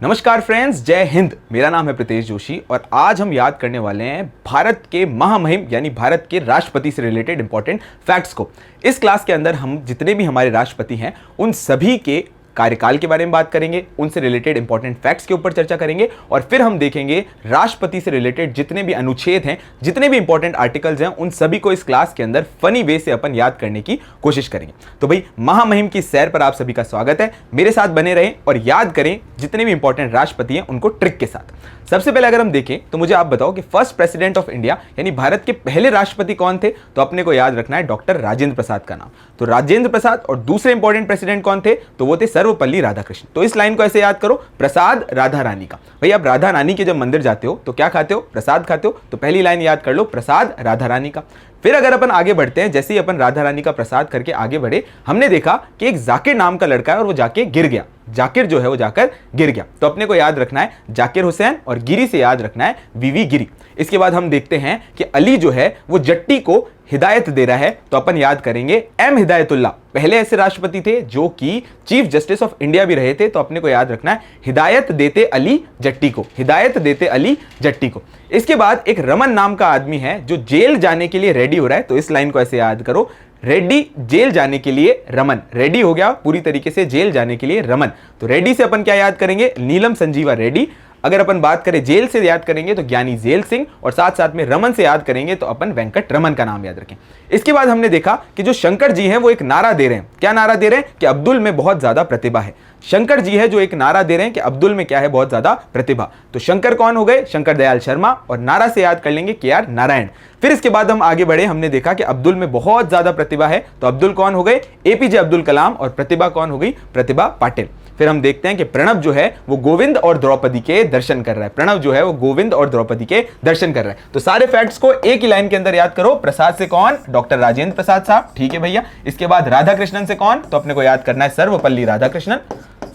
नमस्कार फ्रेंड्स, जय हिंद। मेरा नाम है प्रीतेश जोशी और आज हम याद करने वाले हैं भारत के महामहिम यानी भारत के राष्ट्रपति से रिलेटेड इंपॉर्टेंट फैक्ट्स को। इस क्लास के अंदर हम जितने भी हमारे राष्ट्रपति हैं उन सभी के कार्यकाल के बारे में बात करेंगे, उनसे रिलेटेड इंपॉर्टेंट फैक्ट्स के ऊपर चर्चा करेंगे और फिर हम देखेंगे राष्ट्रपति से रिलेटेड जितने भी अनुच्छेद हैं, जितने भी इंपॉर्टेंट आर्टिकल्स हैं, उन सभी को इस क्लास के अंदर फनी वे से अपन याद करने की कोशिश करेंगे। तो भाई, महामहिम की सैर पर आप सभी का स्वागत है। मेरे साथ बने रहें और याद करें जितने भी इंपॉर्टेंट राष्ट्रपति हैं उनको ट्रिक के साथ। सबसे पहले अगर हम देखें तो मुझे आप बताओ कि फर्स्ट प्रेसिडेंट ऑफ इंडिया यानी भारत के पहले राष्ट्रपति कौन थे? तो अपने को याद रखना है डॉक्टर राजेंद्र प्रसाद का नाम। तो राजेंद्र प्रसाद। और दूसरे इंपॉर्टेंट प्रेसिडेंट कौन थे? तो वो थे सर्वपल्ली राधाकृष्णन। तो इस लाइन को ऐसे याद करो, प्रसाद राधा रानी का। भाई, आप राधा रानी के जब मंदिर जाते हो तो क्या खाते हो? प्रसाद खाते हो। तो पहली लाइन याद कर लो, प्रसाद राधा रानी का। फिर अगर अपन आगे बढ़ते हैं, जैसे ही अपन राधा रानी का प्रसाद करके आगे बढ़े, हमने देखा कि एक जाकिर नाम का लड़का है और वो जाके गिर गया। जाकिर जो है वो जाकर गिर गया। तो अपने को याद रखना है जाकिर हुसैन और गिरी से याद रखना है वीवी गिरी। इसके बाद हम देखते हैं कि अली जो है वो जट्टी को हिदायत दे रहा है। तो अपन याद करेंगे एम हिदायतुल्ला। पहले ऐसे राष्ट्रपति थे जो कि चीफ जस्टिस ऑफ इंडिया भी रहे थे। तो अपने को याद रखना है हिदायत देते अली जट्टी को, हिदायत देते अली जट्टी को। इसके बाद एक रमन नाम का आदमी है जो जेल जाने के लिए रेडी हो रहा है। तो इस लाइन को ऐसे याद करो, रेडी जेल जाने के लिए रमन। रेडी हो गया पूरी तरीके से जेल जाने के लिए रमन। तो रेडी से अपन क्या याद करेंगे? नीलम संजीवा रेड्डी। अगर अपन बात करें जेल से याद करेंगे तो ज्ञानी जेल सिंह, और साथ साथ में रमन से याद करेंगे तो अपन वेंकट रमन का नाम याद रखें। इसके बाद हमने देखा कि जो शंकर जी हैं वो एक नारा दे रहे हैं। क्या नारा दे रहे हैं? कि अब्दुल में बहुत ज्यादा प्रतिभा है। शंकर जी है जो एक नारा दे रहे हैं कि अब्दुल में क्या है? बहुत ज्यादा प्रतिभा। तो शंकर कौन हो गए? शंकर दयाल शर्मा। और नारा से याद कर लेंगे के आर नारायण। फिर इसके बाद हम आगे बढ़े, हमने देखा कि अब्दुल में बहुत ज्यादा प्रतिभा है। तो अब्दुल कौन हो गए? एपीजे अब्दुल कलाम। और प्रतिभा कौन हो गई? प्रतिभा पाटिल। फिर हम देखते हैं कि प्रणब जो है वो गोविंद और द्रौपदी के दर्शन कर रहा है। प्रणब जो है वो गोविंद और द्रौपदी के दर्शन कर रहा है। तो सारे फैक्ट्स को एक ही लाइन के अंदर याद करो। प्रसाद से कौन? डॉक्टर राजेंद्र प्रसाद साहब। ठीक है भैया। इसके बाद राधाकृष्णन से कौन? तो अपने को याद करना है सर्वपल्ली राधाकृष्णन।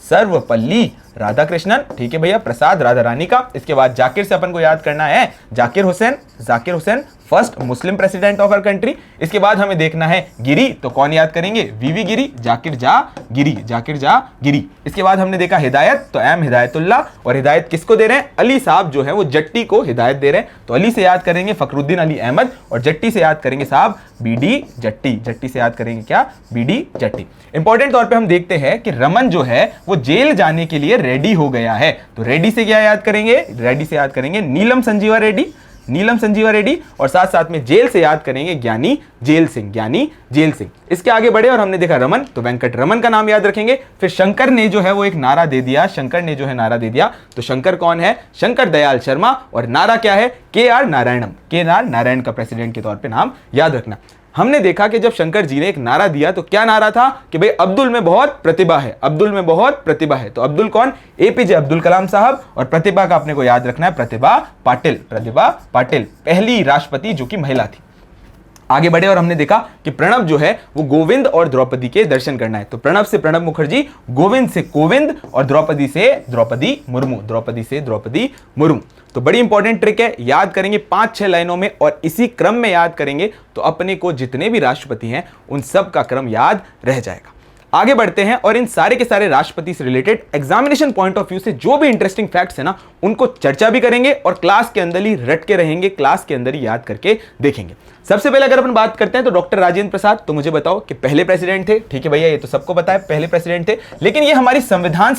सर्वपल्ली राधाकृष्णन। ठीक है भैया। प्रसाद राधा रानी का। इसके बाद जाकिर से अपन को याद करना है Zakir Hussain. Zakir Hussain first Muslim president of our country. इसके बाद हमें देखना है गिरी। तो कौन याद करेंगे? वीवी गिरी। जाकिर जा गिरी, जाकिर जा गिरी। इसके बाद हमने देखा हिदायत। तो एम हिदायतुल्ला। और हिदायत किसको दे रहे हैं? अली साहब जो है वो जट्टी को हिदायत दे रहे हैं। तो अली से याद करेंगे फखरुद्दीन अली अहमद। और जट्टी से याद करेंगे साहब बीडी जट्टी। जट्टी से याद करेंगे क्या? बीडी जट्टी। इंपॉर्टेंट तौर पे हम देखते हैं कि रमन जो है वो जेल जाने के लिए रेडी हो गया है। तो रेडी से क्या याद करेंगे? रेडी से याद करेंगे नीलम संजीवा रेड्डी। नीलम संजीवा रेड्डी। और साथ साथ में जेल से याद करेंगे ज्ञानी जेल सिंह। ज्ञानी जेल सिंह। इसके आगे बढ़े और हमने देखा रमन। तो वेंकट रमन का नाम याद रखेंगे। फिर शंकर ने जो है वो एक नारा दे दिया। शंकर ने जो है नारा दे दिया। तो शंकर कौन है? शंकर दयाल शर्मा। और नारा क्या है? के आर नारायणम। के आर नारायण का प्रेसिडेंट के तौर पे नाम याद रखना। हमने देखा कि जब शंकर जी ने एक नारा दिया तो क्या नारा था? कि भाई अब्दुल में बहुत प्रतिभा है। अब्दुल में बहुत प्रतिभा है। तो अब्दुल कौन? एपीजे अब्दुल कलाम साहब। और प्रतिभा का अपने को याद रखना है प्रतिभा पाटिल। प्रतिभा पाटिल पहली राष्ट्रपति जो कि महिला थी। आगे बढ़े और हमने देखा कि प्रणब जो है वो गोविंद और द्रौपदी के दर्शन करना है। तो प्रणब से प्रणब मुखर्जी, गोविंद से कोविंद और द्रौपदी से द्रौपदी मुर्मू। द्रौपदी से द्रौपदी मुर्मू। तो बड़ी इंपॉर्टेंट ट्रिक है, याद करेंगे 5-6 लाइनों में और इसी क्रम में याद करेंगे तो अपने को जितने भी राष्ट्रपति हैं उन सब का क्रम याद रह जाएगा। आगे बढ़ते हैं और इन सारे के सारे राष्ट्रपति से related examination point of view से जो भी इंटरेस्टिंग फैक्ट्स है ना उनको चर्चा भी करेंगे और क्लास के अंदर ही रट के रहेंगे, क्लास के अंदर ही याद करके देखेंगे। सबसे पहले अगर अपन बात करते हैं तो डॉक्टर राजेंद्र प्रसाद। तो मुझे बताओ कि पहले प्रेसिडेंट थे। ठीक है भैया, ये तो सबको पता है पहले प्रेसिडेंट थे। लेकिन ये हमारी संविधान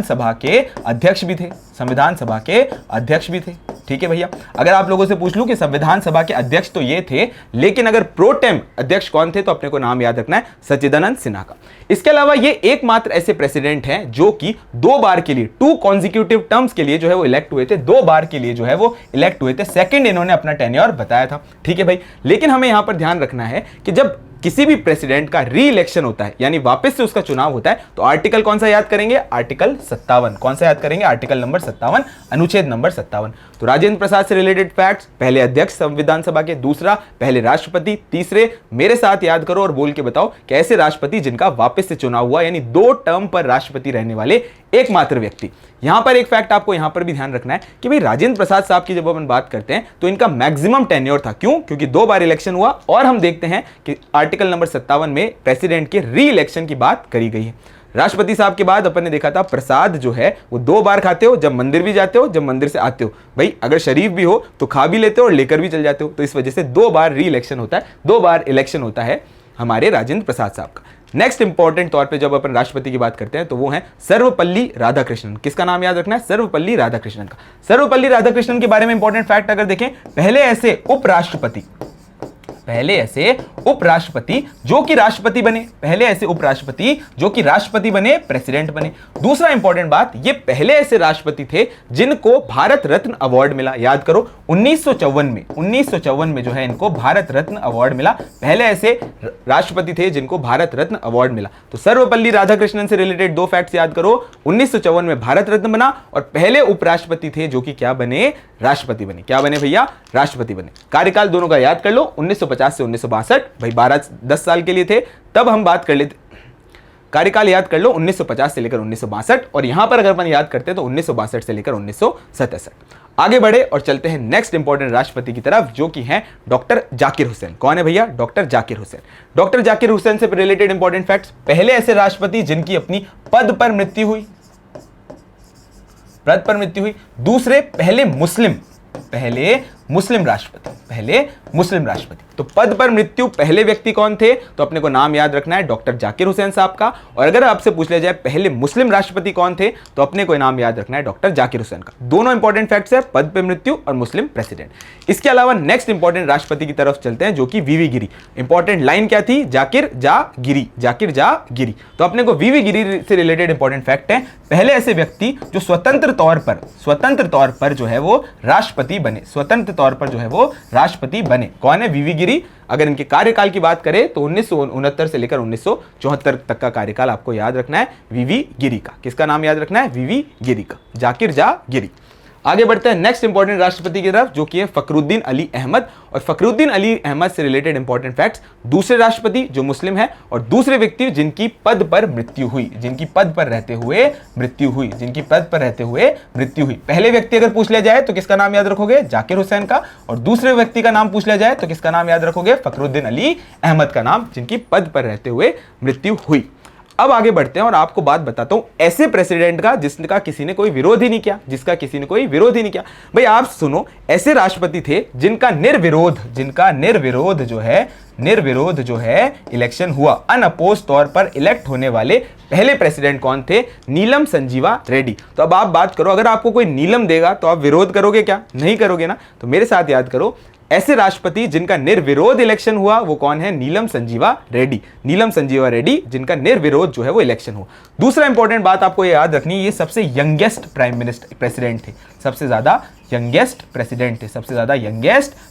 सभा के अध्यक्ष भी थे। संविधान सभा के अध्यक्ष भी थे। ठीक है भैया। अगर आप लोगों से पूछ लूं कि संविधान सभा के अध्यक्ष तो ये थे, लेकिन अगर प्रोटेम अध्यक्ष कौन थे तो अपने को नाम याद रखना है सच्चिदानंद सिन्हा का। इसके अलावा ये एकमात्र ऐसे प्रेसिडेंट हैं जो कि 2 बार के लिए 2 कॉन्जिक्यूटिव टर्म्स के लिए जो है वो इलेक्ट हुए थे। 2 बार के लिए जो है वो इलेक्ट हुए थे। सेकंड इन्होंने अपना टेन्योर बताया था। ठीक है भाई। लेकिन हमें यहां पर ध्यान रखना है कि जब किसी भी प्रेसिडेंट का री इलेक्शन होता है यानी वापस से उसका चुनाव होता है तो आर्टिकल कौन सा याद करेंगे? आर्टिकल 57। कौन सा याद करेंगे? आर्टिकल नंबर 57, अनुच्छेद नंबर 57। तो राजेंद्र प्रसाद से रिलेटेड फैक्ट्स, पहले अध्यक्ष संविधान सभा के, दूसरा पहले राष्ट्रपति, तीसरे मेरे साथ याद करो और बोल के बताओ कि ऐसे राष्ट्रपति जिनका वापस से चुनाव हुआ यानी 2 टर्म पर राष्ट्रपति रहने वाले एकमात्र व्यक्ति। यहां पर एक फैक्ट आपको यहां पर भी ध्यान रखना है कि भाई राजेंद्र प्रसाद साहब की जब अपन बात करते हैं तो इनका मैक्सिमम टेन्योर था। क्यों? क्योंकि 2 बार इलेक्शन हुआ और हम देखते हैं कि आर्टिकल नंबर 57 में प्रेसिडेंट के री इलेक्शन की बात करी गई है। राष्ट्रपति साहब के बाद अपन ने देखा था प्रसाद जो है वो 2 बार खाते हो, जब मंदिर भी जाते हो, जब मंदिर से आते हो। भाई अगर शरीफ भी हो तो खा भी लेते हो और लेकर भी चल जाते हो, तो इस वजह से 2 बार री इलेक्शन होता है, 2 बार इलेक्शन होता है हमारे राजेंद्र प्रसाद साहब का। नेक्स्ट इंपॉर्टेंट तौर पे जब अपन राष्ट्रपति की बात करते हैं तो वो है सर्वपल्ली राधाकृष्णन। किसका नाम याद रखना है? सर्वपल्ली राधाकृष्णन का। सर्वपल्ली राधाकृष्णन के बारे में इंपॉर्टेंट फैक्ट अगर देखें, पहले ऐसे उपराष्ट्रपति जो कि राष्ट्रपति बने, पहले ऐसे उपराष्ट्रपति जो कि राष्ट्रपति बने, प्रेसिडेंट बने। दूसरा इंपॉर्टेंट बात, ये पहले ऐसे राष्ट्रपति थे जिनको भारत रत्न अवार्ड मिला। याद करो 1954 में जो है इनको भारत रत्न अवार्ड मिला। पहले ऐसे राष्ट्रपति थे जिनको भारत रत्न अवार्ड मिला। तो सर्वपल्ली राधाकृष्णन से रिलेटेड 2 फैक्ट्स याद करो। 1954 में भारत रत्न बना और पहले उपराष्ट्रपति थे जो कि क्या बने? राष्ट्रपति बने। क्या बने भैया? राष्ट्रपति बने। कार्यकाल दोनों का याद कर लो, 1950 से 1962। भाई 10 साल के लिए थे तब हम बात कर लेते। कार्यकाल याद कर लो 1950 से लेकर 1962, और यहां पर अगर अपन याद करते हैं तो 1962 से लेकर 1967। आगे बढ़े और चलते हैं नेक्स्ट इंपॉर्टेंट राष्ट्रपति की तरफ, जो कि हैं डॉक्टर जाकिर हुसैन। कौन है भैया? डॉक्टर जाकिर हुसैन। डॉक्टर जाकिर हुसैन से रिलेटेड इंपॉर्टेंट फैक्ट्स, पहले ऐसे राष्ट्रपति जिनकी अपनी पद पर मृत्यु हुई। दूसरे पहले मुस्लिम राष्ट्रपति। तो पद पर मृत्यु पहले व्यक्ति कौन थे? तो अपने को नाम याद रखना है डॉक्टर जाकिर हुसैन साहब का। और अगर आपसे पूछ लिया जाए पहले मुस्लिम राष्ट्रपति कौन थे, तो अपने को नाम याद रखना है डॉक्टर जाकिर हुसैन का। दोनों इंपॉर्टेंट फैक्ट्स है, पद पर मृत्यु और मुस्लिम प्रेसिडेंट। इसके अलावा नेक्स्ट इंपॉर्टेंट राष्ट्रपति की तरफ चलते हैं, जो कि वीवी गिरी। इंपॉर्टेंट लाइन क्या थी? जाकिर जा गिरी। तो अपने को वीवी गिरी से रिलेटेड इंपॉर्टेंट फैक्ट है, पहले ऐसे व्यक्ति जो स्वतंत्र तौर पर जो है वो राष्ट्रपति बने। कौन है? वीवी गिरी। अगर इनके कार्यकाल की बात करें तो 1969 से लेकर 1974 तक का कार्यकाल आपको याद रखना है वीवी गिरी का। किसका नाम याद रखना है? वीवी गिरी का। जाकिर जा गिरी। आगे बढ़ते हैं नेक्स्ट इंपॉर्टेंट राष्ट्रपति की तरफ, जो कि है फखरुद्दीन अली अहमद। और फखरुद्दीन अली अहमद से रिलेटेड इंपॉर्टेंट फैक्ट्स, दूसरे राष्ट्रपति जो मुस्लिम है और दूसरे व्यक्ति जिनकी पद पर मृत्यु हुई, रहते हुए मृत्यु हुई। पहले व्यक्ति अगर पूछ लिया जाए तो किसका नाम याद रखोगे? जाकिर हुसैन का। और दूसरे व्यक्ति का नाम पूछ लिया जाए तो किसका नाम याद रखोगे? फखरुद्दीन अली अहमद का नाम, जिनकी पद पर रहते हुए मृत्यु हुई। अब आगे बढ़ते हैं और आपको बात बताता हूं ऐसे प्रेसिडेंट का जिसका किसी ने कोई विरोध ही नहीं किया। भाई आप सुनो, ऐसे राष्ट्रपति थे जिनका निर्विरोध जो है इलेक्शन हुआ। अनअपोज तौर पर इलेक्ट होने वाले पहले प्रेसिडेंट कौन थे? नीलम संजीवा रेड्डी। तो अब आप बात करो, अगर आपको कोई नीलम देगा तो आप विरोध करोगे क्या? नहीं करोगे ना। तो मेरे साथ याद करो, ऐसे राष्ट्रपति जिनका निर्विरोध इलेक्शन हुआ वो कौन है? नीलम संजीवा रेड्डी, जिनका निर्विरोध जो है वो इलेक्शन हुआ। दूसरा इंपॉर्टेंट बात आपको ये याद रखनी है, ये सबसे यंगेस्ट प्रेसिडेंट थे, सबसे ज्यादा यंगेस्ट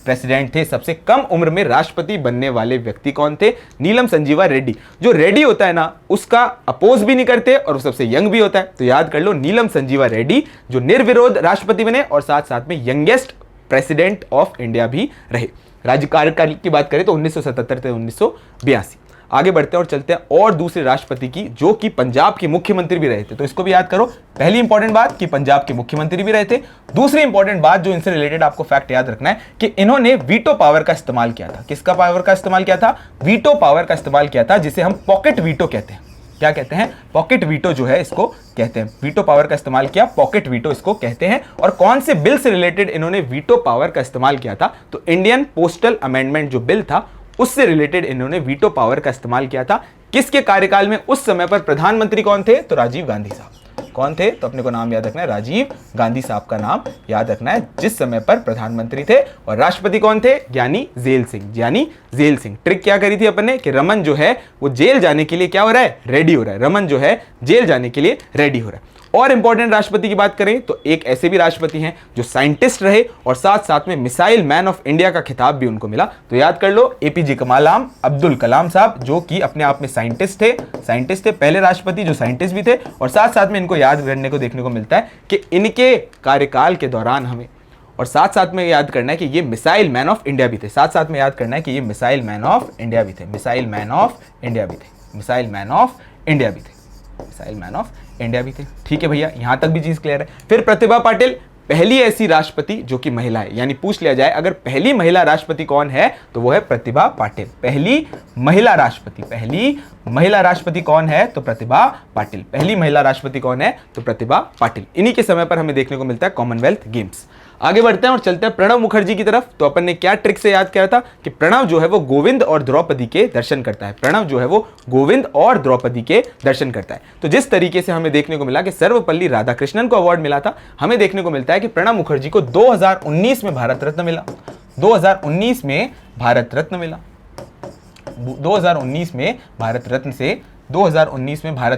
प्रेसिडेंट थे। सबसे कम उम्र में राष्ट्रपति बनने वाले व्यक्ति कौन थे? नीलम संजीवा रेड्डी। जो रेड्डी होता है ना, उसका अपोज भी नहीं करते और वो सबसे यंग भी होता है। तो याद कर लो, नीलम संजीवा रेड्डी जो निर्विरोध राष्ट्रपति बने और साथ साथ में यंगेस्ट प्रेसिडेंट ऑफ इंडिया भी रहे। राज्य कार्यकाल की बात करें तो 1977 से 1982। आगे बढ़ते हैं और चलते हैं और दूसरे राष्ट्रपति की, जो कि पंजाब के मुख्यमंत्री भी रहे थे। तो इसको भी याद करो। पहली इंपॉर्टेंट बात कि पंजाब के मुख्यमंत्री भी रहे थे। दूसरी इंपॉर्टेंट बात जो इनसे रिलेटेड आपको फैक्ट याद रखना है कि इन्होंने वीटो पावर का इस्तेमाल किया था। किसका पावर का इस्तेमाल किया था? वीटो पावर का इस्तेमाल किया था, जिसे हम पॉकेट वीटो कहते हैं। क्या कहते हैं? पॉकेट वीटो जो है इसको कहते हैं। वीटो पावर का इस्तेमाल किया, पॉकेट वीटो इसको कहते हैं। और कौन से बिल से रिलेटेड इन्होंने वीटो पावर का इस्तेमाल किया था? तो इंडियन पोस्टल अमेंडमेंट जो बिल था उससे रिलेटेड इन्होंने वीटो पावर का इस्तेमाल किया था। किसके कार्यकाल में? उस समय पर प्रधानमंत्री कौन थे? तो राजीव गांधी साहब। कौन थे? तो अपने को नाम याद रखना है, राजीव गांधी साहब का नाम याद रखना है, जिस समय पर प्रधानमंत्री थे। और राष्ट्रपति कौन थे? ज्ञानी जेल सिंह। ट्रिक क्या करी थी अपन ने कि रमन जो है वो जेल जाने के लिए क्या हो रहा है? रेडी हो रहा है। रमन जो है जेल जाने के लिए रेडी हो रहा है। और इंपॉर्टेंट राष्ट्रपति की बात करें तो एक ऐसे भी राष्ट्रपति हैं जो साइंटिस्ट रहे और साथ साथ में मिसाइल मैन ऑफ इंडिया का खिताब भी उनको मिला। तो याद कर लो, एपीजे अब्दुल कलाम साहब, जो कि अपने आप में साइंटिस्ट थे, पहले राष्ट्रपति जो साइंटिस्ट भी थे। और साथ साथ में इनको याद करने को देखने को मिलता है कि इनके कार्यकाल के दौरान हमें और साथ में याद करना है कि ये मिसाइल मैन ऑफ इंडिया भी थे। मिसाइल मैन ऑफ इंडिया भी थे। ठीक है भैया, यहां तक भी चीज क्लियर है। फिर प्रतिभा पाटिल पहली ऐसी राष्ट्रपति जो कि महिला है, यानी पूछ लिया जाए अगर पहली महिला राष्ट्रपति कौन है तो वो है प्रतिभा पाटिल। पहली महिला राष्ट्रपति कौन है तो प्रतिभा पाटिल। पहली महिला राष्ट्रपति कौन है तो प्रतिभा पाटिल। इन्हीं के समय पर हमें देखने को मिलता है कॉमनवेल्थ गेम्स। आगे बढ़ते हैं और चलते हैं प्रणब मुखर्जी की तरफ। तो अपन ने क्या ट्रिक से याद किया था कि प्रणब जो है वो गोविंद और द्रौपदी के दर्शन करता है। प्रणब जो है वो गोविंद और द्रौपदी के दर्शन करता है। तो जिस तरीके से हमें देखने को मिला कि सर्वपल्ली राधाकृष्णन को अवार्ड मिला था, हमें देखने को मिलता है कि प्रणब मुखर्जी को 2019 में भारत रत्न मिला। 2019 में भारत रत्न मिला। 2019 में भारत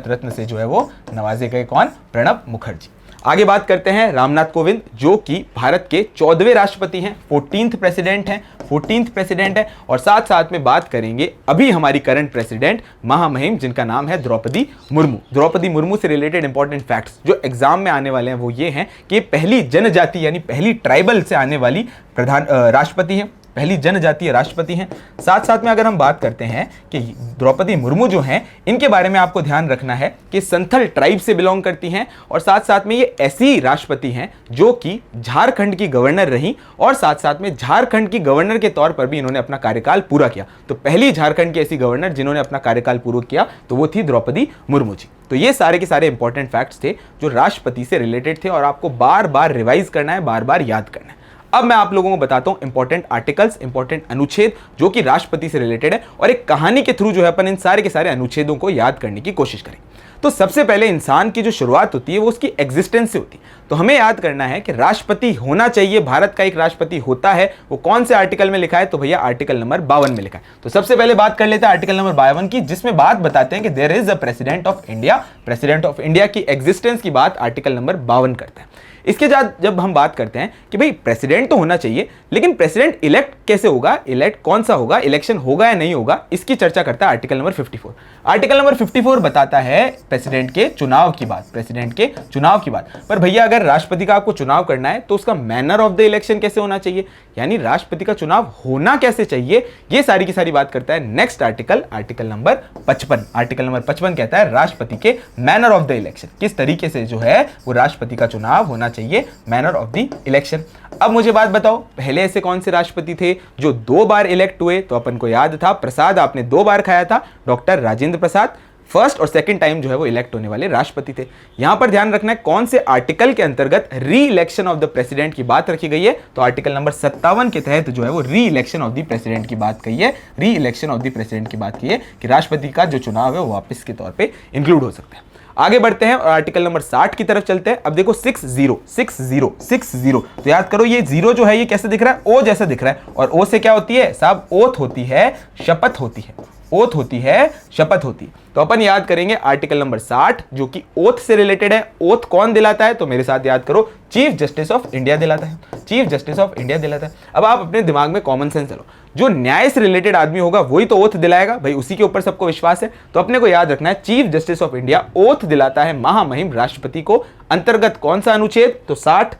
रत्न से जो है वो नवाजे गए कौन? प्रणब मुखर्जी। आगे बात करते हैं रामनाथ कोविंद जो कि भारत के 14वें राष्ट्रपति हैं, 14th प्रेसिडेंट हैं और साथ साथ में बात करेंगे अभी हमारी करंट प्रेसिडेंट महामहिम जिनका नाम है द्रौपदी मुर्मू। द्रौपदी मुर्मू से रिलेटेड इंपॉर्टेंट फैक्ट्स जो एग्जाम में आने वाले हैं वो ये हैं कि पहली जनजाति यानी पहली ट्राइबल से आने वाली राष्ट्रपति हैं, पहली जनजातीय राष्ट्रपति हैं। साथ साथ में अगर हम बात करते हैं कि द्रौपदी मुर्मू जो हैं इनके बारे में आपको ध्यान रखना है कि संथल ट्राइब से बिलोंग करती हैं और साथ साथ में ये ऐसी राष्ट्रपति हैं जो कि झारखंड की गवर्नर रही और साथ साथ में झारखंड की गवर्नर के तौर पर भी इन्होंने अपना कार्यकाल पूरा किया। तो पहली झारखंड की ऐसी गवर्नर जिन्होंने अपना कार्यकाल पूरा किया तो वो थी द्रौपदी मुर्मू जी। तो ये सारे के सारे इंपॉर्टेंट फैक्ट्स थे जो राष्ट्रपति से रिलेटेड थे और आपको बार बार रिवाइज करना है, बार बार याद करना है। अब मैं आप लोगों को बताता हूं इंपॉर्टेंट आर्टिकल्स, इंपॉर्टेंट अनुच्छेद जो कि राष्ट्रपति से रिलेटेड है और एक कहानी के थ्रू जो है अपन इन सारे के सारे अनुच्छेदों को याद करने की कोशिश करें। तो सबसे पहले इंसान की जो शुरुआत होती है वो उसकी एग्जिस्टेंस से होती है। तो हमें याद करना है कि राष्ट्रपति होना चाहिए, भारत का एक राष्ट्रपति होता है, वो कौन से आर्टिकल में लिखा है तो भैया आर्टिकल नंबर 52 में लिखा है। तो सबसे पहले बात कर लेते हैं आर्टिकल नंबर 52 की, जिसमें बात बताते हैं कि there is a president of India. President of India की एग्जिस्टेंस की बात आर्टिकल नंबर 52 करता है। इसके बाद जब हम बात करते हैं कि भाई प्रेसिडेंट तो होना चाहिए लेकिन प्रेसिडेंट इलेक्ट कैसे होगा, इलेक्ट कौन सा होगा, इलेक्शन होगा या नहीं होगा, इसकी चर्चा करता है आर्टिकल नंबर 54। आर्टिकल नंबर 54 बताता है प्रेसिडेंट के चुनाव की बात, प्रेसिडेंट के चुनाव की बात। पर भैया अगर राष्ट्रपति का आपको चुनाव करना है तो उसका मैनर ऑफ द इलेक्शन कैसे होना चाहिए, यानी राष्ट्रपति का चुनाव होना कैसे चाहिए, ये सारी की सारी बात करता है next article, article number 55। Article number 55 कहता है राष्ट्रपति के मैनर ऑफ द इलेक्शन, किस तरीके से जो है वो राष्ट्रपति का चुनाव होना चाहिए, मैनर ऑफ द इलेक्शन। अब मुझे बात बताओ पहले ऐसे कौन से राष्ट्रपति थे जो 2 बार इलेक्ट हुए, तो अपन को याद था प्रसाद आपने 2 बार खाया था, डॉक्टर राजेंद्र प्रसाद फर्स्ट और सेकंड टाइम जो है वो इलेक्ट होने वाले राष्ट्रपति थे। यहां पर ध्यान रखना है कौन से आर्टिकल के अंतर्गत री इलेक्शन ऑफ द प्रेसिडेंट की बात रखी गई है, तो आर्टिकल नंबर 57 के तहत जो है वो री इलेक्शन ऑफ द प्रेसिडेंट की बात कही है, री इलेक्शन ऑफ द प्रेसिडेंट की बात की है कि राष्ट्रपति का जो चुनाव है वो वापस के तौर पर इंक्लूड हो सकता है। आगे बढ़ते हैं और आर्टिकल नंबर 60 की तरफ चलते हैं। अब देखो 60 तो याद करो ये 0 जो है ये कैसे दिख रहा है, ओ जैसा दिख रहा है और ओ से क्या होती है साहब, ओथ होती है, शपथ होती है, ओथ होती है, शपथ होती है। तो अपन याद करेंगे आर्टिकल नंबर 60 जो कि ओथ से रिलेटेड है। ओथ कौन दिलाता है तो मेरे साथ याद करो, चीफ जस्टिस ऑफ इंडिया दिलाता है, चीफ जस्टिस ऑफ इंडिया दिलाता है। अब आप अपने दिमाग में कॉमन सेंस चलो, जो न्याय से रिलेटेड आदमी होगा वही तो ओथ दिलाएगा भाई, उसी के ऊपर सबको विश्वास है। तो अपने को याद रखना है chief justice of India oath दिलाता है महामहिम राष्ट्रपति को, अंतर्गत कौन सा अनुच्छेद तो 60।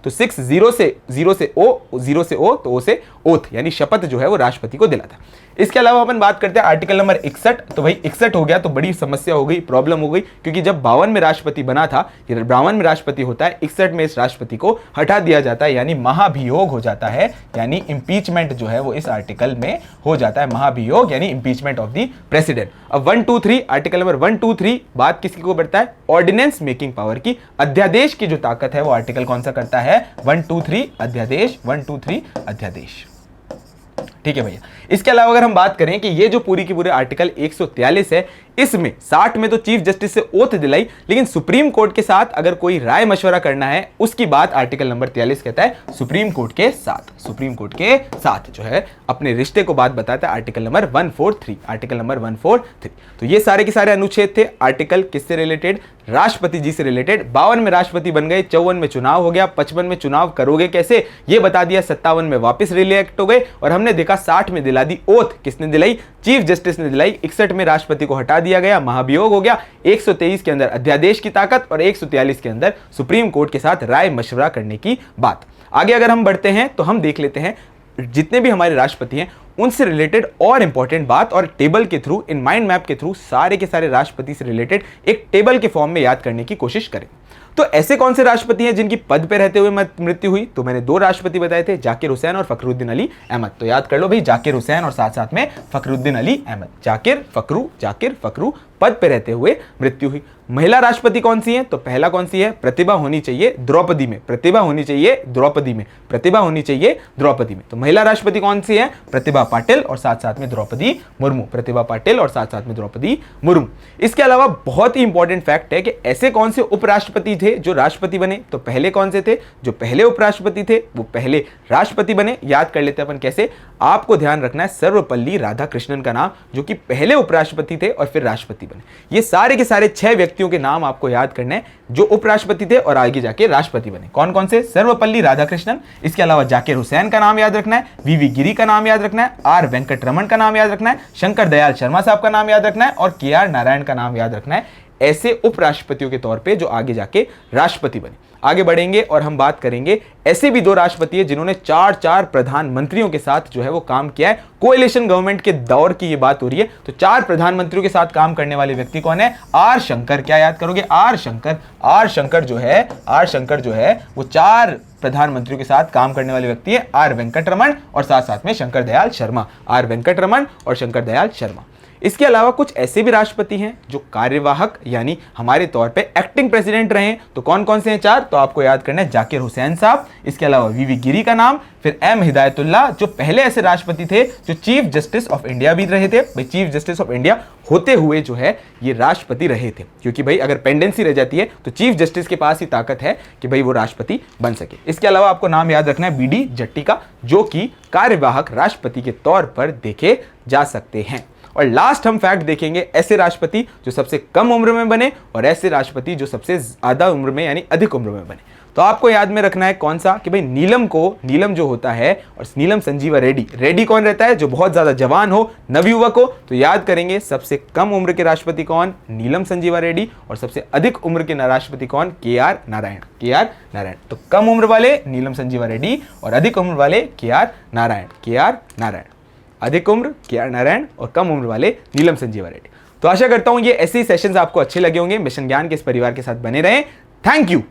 तो 0 से ओ तो ओ से ओथ यानी शपथ जो है वो राष्ट्रपति को दिलाता है। इसके अलावा अपन बात करते हैं आर्टिकल नंबर 61। तो भाई 61 हो गया तो बड़ी समस्या हो गई, प्रॉब्लम हो गई, क्योंकि जब 52 में राष्ट्रपति बना था, 52 में राष्ट्रपति होता है, 61 में इस राष्ट्रपति को हटा दिया जाता है, यानी महाभियोग हो जाता है, यानी इंपीचमेंट जो है वो इस आर्टिकल में हो जाता है, महाभियोग यानी इंपीचमेंट ऑफ द प्रेसिडेंट। अब 1, 2, 3 आर्टिकल नंबर 1, 2, 3 बात किसकी को बढ़ता है, ऑर्डिनेंस मेकिंग पावर की, अध्यादेश की जो ताकत है वो आर्टिकल कौन सा करता है 1, 2, 3 अध्यादेश, 1, 2, 3 अध्यादेश। ठीक है भैया। इसके अलावा अगर हम बात करें कि ये जो पूरी की पूरी आर्टिकल 143 है, इसमें 60 में तो चीफ जस्टिस से ओथ दिलाई, लेकिन सुप्रीम कोर्ट के साथ अगर कोई राय मशवरा करना है उसकी बात आर्टिकल नंबर 43 कहता है सुप्रीम कोर्ट के साथ, सुप्रीम कोर्ट के साथ जो है अपने रिश्ते को बात बताता है आर्टिकल नंबर 143, आर्टिकल नंबर 143। तो ये सारे के सारे अनुच्छेद थे, आर्टिकल किससे रिलेटेड, राष्ट्रपति जी से रिलेटेड। 52 में राष्ट्रपति बन गए, 54 में चुनाव हो गया, 55 में चुनाव करोगे कैसे ये बता दिया, 57 में वापस रिइलेक्ट हो गए और हमने देखा 60 में दिला दी ओथ, किसने दिलाई, चीफ जस्टिस ने दिलाई। 61 में राष्ट्रपति को हटा दिया गया, महाभियोग हो गया। 123 के अंदर अध्यादेश की ताकत और 143 के अंदर सुप्रीम कोर्ट के साथ राय मशवरा करने की बात। आगे अगर हम बढ़ते हैं तो हम देख लेते हैं जितने भी हमारे राष्ट्रपति हैं उनसे रिलेटेड और इंपॉर्टेंट बात और टेबल के थ्रू, इन माइंड मैप के थ्रू सारे के सारे राष्ट्रपति से रिलेटेड एक टेबल के फॉर्म में याद करने की कोशिश करें। तो ऐसे कौन से राष्ट्रपति हैं जिनकी पद पे रहते हुए मृत्यु हुई? तो मैंने 2 राष्ट्रपति बताए थे, जाकिर हुसैन और फखरुद्दीन अली अहमद। तो याद कर लो भाई, जाकिर हुसैन और साथ साथ में फखरुद्दीन अली अहमद। जाकिर फकरू पद पे रहते हुए मृत्यु हुई। महिला राष्ट्रपति कौन सी है? तो पहला कौन सी है? प्रतिभा होनी चाहिए द्रौपदी में, प्रतिभा होनी चाहिए द्रौपदी में, प्रतिभा होनी चाहिए द्रौपदी में। तो महिला राष्ट्रपति कौन सी है? प्रतिभा पाटिल और साथ साथ में द्रौपदी मुर्मू, प्रतिभा पाटिल और साथ साथ में द्रौपदी मुर्मू। इसके अलावा बहुत ही इंपॉर्टेंट फैक्ट है कि ऐसे कौन से उपराष्ट्रपति थे जो राष्ट्रपति बने? तो पहले कौन से थे? जो पहले उपराष्ट्रपति थे वो पहले राष्ट्रपति बने। याद कर लेते हैं अपन कैसे। आपको ध्यान रखना है सर्वपल्ली राधाकृष्णन का नाम, जो कि पहले उपराष्ट्रपति थे और फिर राष्ट्रपति बने। ये सारे के सारे 6 व्यक्तियों के नाम आपको याद करने हैं जो उपराष्ट्रपति थे और आगे जाके राष्ट्रपति बने। कौन कौन से? सर्वपल्ली राधाकृष्णन, इसके अलावा जाकिर हुसैन का नाम याद रखना है, वीवी गिरी का नाम याद रखना है, आर वेंकटरमण का नाम याद रखना है, शंकर दयाल शर्मा साहब का नाम याद रखना है और केआर नारायण का नाम याद रखना है, ऐसे उपराष्ट्रपतियों के तौर पे जो आगे जाके राष्ट्रपति बने। आगे बढ़ेंगे और हम बात करेंगे ऐसे भी 2 राष्ट्रपति हैं जिन्होंने 4 प्रधानमंत्रियों के साथ जो है वो काम किया है। कोएलिशन गवर्नमेंट के दौर की ये बात हो रही है। तो 4 प्रधानमंत्रियों के साथ काम करने वाले व्यक्ति कौन है? आर शंकर। क्या याद करोगे? आर शंकर जो है वो 4 प्रधानमंत्रियों के साथ काम करने वाले व्यक्ति है। आर वेंकटरमण और साथ साथ में शंकर दयाल शर्मा, आर वेंकटरमण और शंकर दयाल शर्मा। इसके अलावा कुछ ऐसे भी राष्ट्रपति हैं जो कार्यवाहक यानी हमारे तौर पे एक्टिंग प्रेसिडेंट रहे। तो कौन कौन से हैं 4? तो आपको याद करना है जाकिर हुसैन साहब, इसके अलावा वीवी गिरी का नाम, फिर एम हिदायतुल्लाह जो पहले ऐसे राष्ट्रपति थे जो चीफ जस्टिस ऑफ इंडिया भी रहे थे। भाई चीफ जस्टिस ऑफ इंडिया होते हुए जो है ये राष्ट्रपति रहे थे, क्योंकि भाई अगर पेंडेंसी रह जाती है तो चीफ जस्टिस के पास ही ताकत है कि भाई वो राष्ट्रपति बन सके। इसके अलावा आपको नाम याद रखना है बीडी जट्टी का, जो कि कार्यवाहक राष्ट्रपति के तौर पर देखे जा सकते हैं। और लास्ट हम फैक्ट देखेंगे ऐसे राष्ट्रपति जो सबसे कम उम्र में बने और ऐसे राष्ट्रपति जो सबसे ज्यादा उम्र में यानी अधिक उम्र में बने। तो आपको याद में रखना है कौन सा? कि भाई नीलम जो होता है और नीलम संजीवा रेड्डी कौन रहता है? जो बहुत ज्यादा जवान हो, नवयुवक हो। तो याद करेंगे सबसे कम उम्र के राष्ट्रपति कौन? नीलम संजीवा रेड्डी। और सबसे अधिक उम्र के राष्ट्रपति कौन? केआर नारायण। तो कम उम्र वाले नीलम संजीवा रेड्डी और अधिक उम्र वाले केआर नारायण। अधिक उम्र केआर नारायण और कम उम्र वाले नीलम संजीवा रेड्डी। तो आशा करता हूं ये ऐसे ही सेशंस आपको अच्छे लगे होंगे। मिशन ज्ञान के इस परिवार के साथ बने रहें। Thank you.